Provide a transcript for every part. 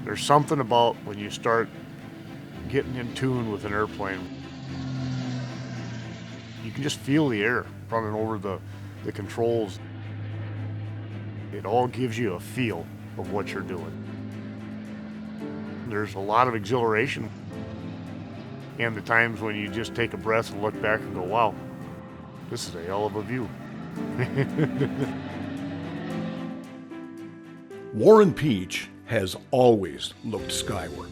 There's something about when you start getting in tune with an airplane, you can just feel the air running over the controls. It all gives you a feel of what you're doing. There's a lot of exhilaration, and the times when you just take a breath and look back and go, wow, this is a hell of a view. Warren Pietsch has always looked skyward.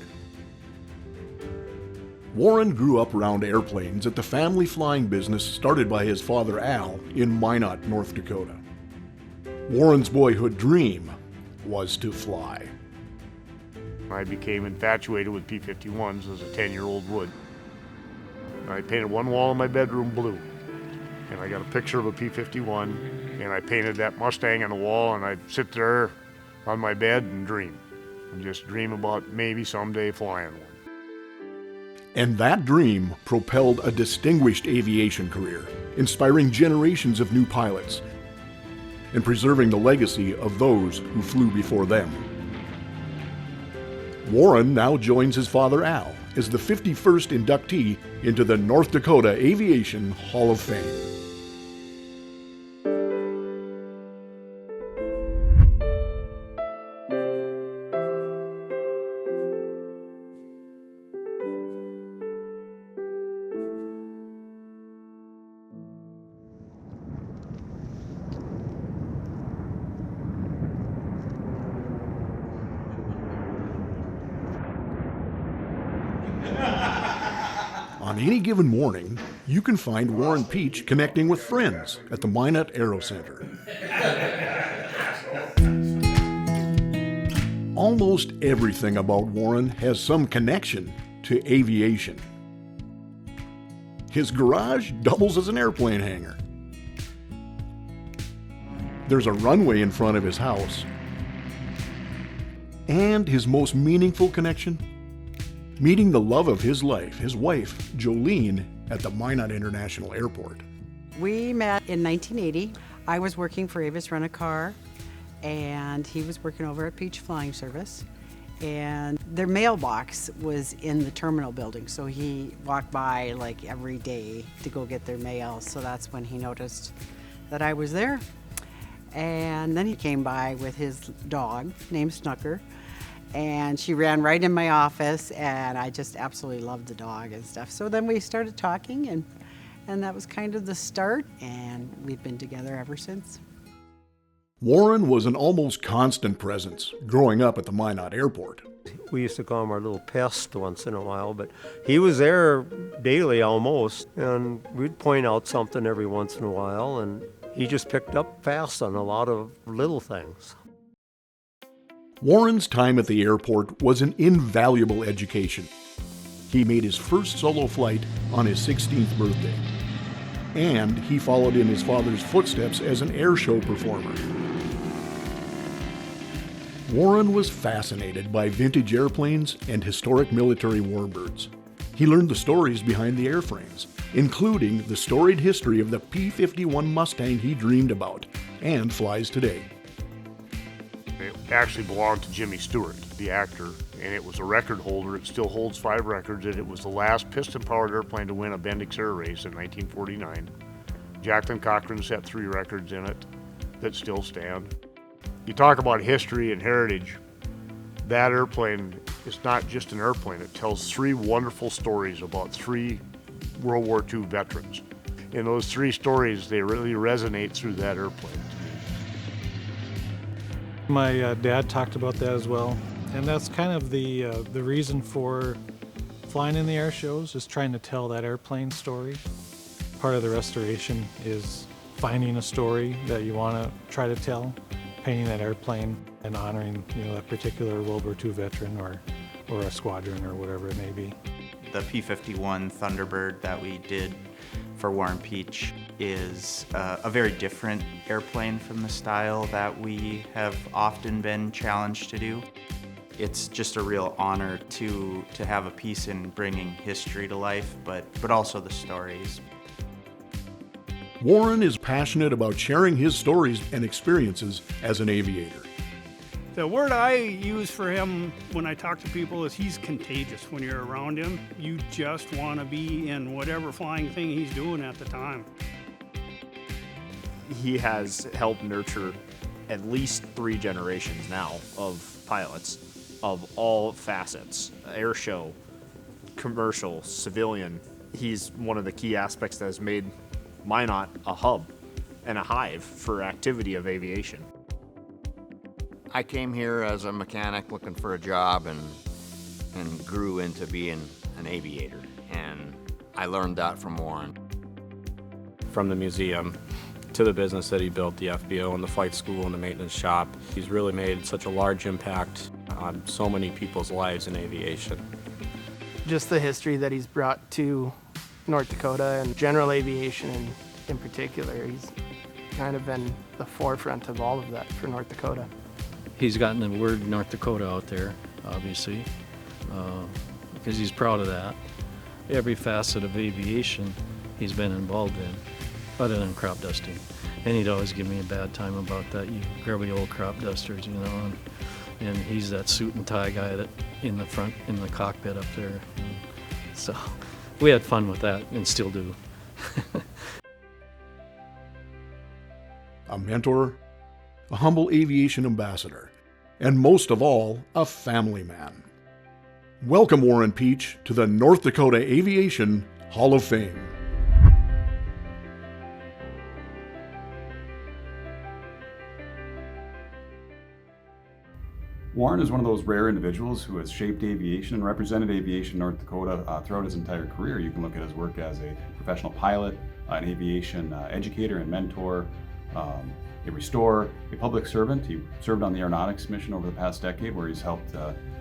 Warren grew up around airplanes at the family flying business started by his father Al in Minot, North Dakota. Warren's boyhood dream was to fly. I became infatuated with P-51s as a 10-year-old would. I painted one wall in my bedroom blue, and I got a picture of a P-51, and I painted that Mustang on the wall, and I'd sit there on my bed and dream, and just dream about maybe someday flying one. And that dream propelled a distinguished aviation career, inspiring generations of new pilots and preserving the legacy of those who flew before them. Warren now joins his father Al as the 51st inductee into the North Dakota Aviation Hall of Fame. On any given morning, you can find Warren Pietsch connecting with friends at the Minot Aero Center. Almost everything about Warren has some connection to aviation. His garage doubles as an airplane hangar. There's a runway in front of his house. And his most meaningful connection? Meeting the love of his life, his wife, Jolene, at the Minot International Airport. We met in 1980. I was working for Avis Rent-A-Car, and he was working over at Pietsch Flying Service. And their mailbox was in the terminal building, so he walked by like every day to go get their mail. So that's when he noticed that I was there. And then he came by with his dog named Snooker. And she ran right in my office, and I just absolutely loved the dog and stuff. So then we started talking, and that was kind of the start, and we've been together ever since. Warren was an almost constant presence growing up at the Minot Airport. We used to call him our little pest once in a while, but he was there daily almost, and we'd point out something every once in a while, and he just picked up fast on a lot of little things. Warren's time at the airport was an invaluable education. He made his first solo flight on his 16th birthday, and he followed in his father's footsteps as an air show performer. Warren was fascinated by vintage airplanes and historic military warbirds. He learned the stories behind the airframes, including the storied history of the P-51 Mustang he dreamed about and flies today. It actually belonged to Jimmy Stewart, the actor, and it was a record holder. It still holds 5 records, and it was the last piston-powered airplane to win a Bendix Air race in 1949. Jacqueline Cochran set 3 records in it that still stand. You talk about history and heritage. That airplane is not just an airplane. It tells 3 wonderful stories about 3 World War II veterans. And those 3 stories, they really resonate through that airplane. My dad talked about that as well, and that's kind of the reason for flying in the air shows, is trying to tell that airplane story. Part of the restoration is finding a story that you want to try to tell, painting that airplane and honoring, that particular World War II veteran or a squadron or whatever it may be. The P-51 Thunderbird that we did for Warren Pietsch is a very different airplane from the style that we have often been challenged to do. It's just a real honor to have a piece in bringing history to life, but also the stories. Warren is passionate about sharing his stories and experiences as an aviator. The word I use for him when I talk to people is he's contagious. When you're around him, you just want to be in whatever flying thing he's doing at the time. He has helped nurture at least 3 generations now of pilots of all facets, air show, commercial, civilian. He's one of the key aspects that has made Minot a hub and a hive for activity of aviation. I came here as a mechanic looking for a job and grew into being an aviator. And I learned that from Warren. From the museum to the business that he built, the FBO and the flight school and the maintenance shop, he's really made such a large impact on so many people's lives in aviation. Just the history that he's brought to North Dakota and general aviation in particular, he's kind of been the forefront of all of that for North Dakota. He's gotten the word North Dakota out there, obviously, because he's proud of that. Every facet of aviation he's been involved in, other than crop dusting. And he'd always give me a bad time about that. You grubby old crop dusters, you know. And he's that suit and tie guy that in the front, in the cockpit up there. And so we had fun with that and still do. A mentor, a humble aviation ambassador, and most of all, a family man. Welcome Warren Pietsch to the North Dakota Aviation Hall of Fame. Warren is one of those rare individuals who has shaped aviation and represented aviation in North Dakota throughout his entire career. You can look at his work as a professional pilot, an aviation educator and mentor, a restorer, a public servant. He served on the aeronautics mission over the past decade, where he's helped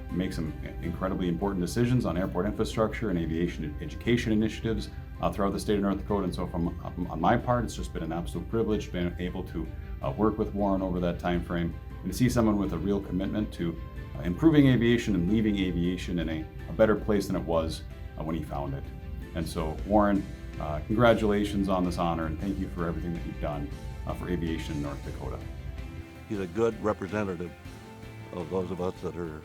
make some incredibly important decisions on airport infrastructure and aviation education initiatives throughout the state of North Dakota. And so on my part, it's just been an absolute privilege being able to work with Warren over that time frame and to see someone with a real commitment to improving aviation and leaving aviation in a better place than it was when he found it. And so Warren, congratulations on this honor, and thank you for everything that you've done for aviation in North Dakota. He's a good representative of those of us that are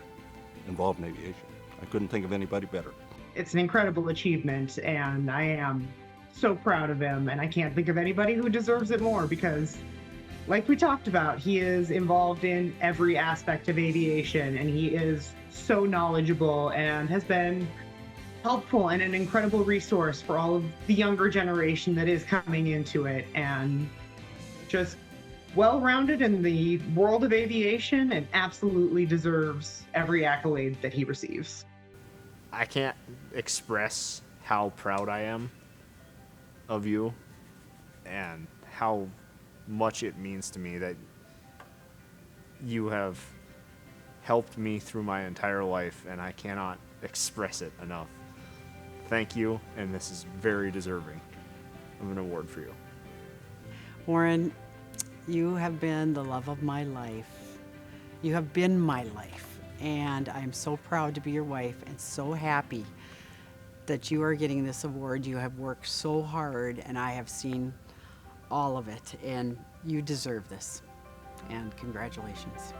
involved in aviation. I couldn't think of anybody better. It's an incredible achievement, and I am so proud of him, and I can't think of anybody who deserves it more because, like we talked about, he is involved in every aspect of aviation, and he is so knowledgeable and has been helpful and an incredible resource for all of the younger generation that is coming into it, and just well-rounded in the world of aviation and absolutely deserves every accolade that he receives. I can't express how proud I am of you and how much it means to me that you have helped me through my entire life, and I cannot express it enough. Thank you, and this is very deserving of an award for you. Warren, you have been the love of my life. You have been my life, and I'm so proud to be your wife and so happy that you are getting this award. You have worked so hard, and I have seen all of it, and you deserve this, and congratulations.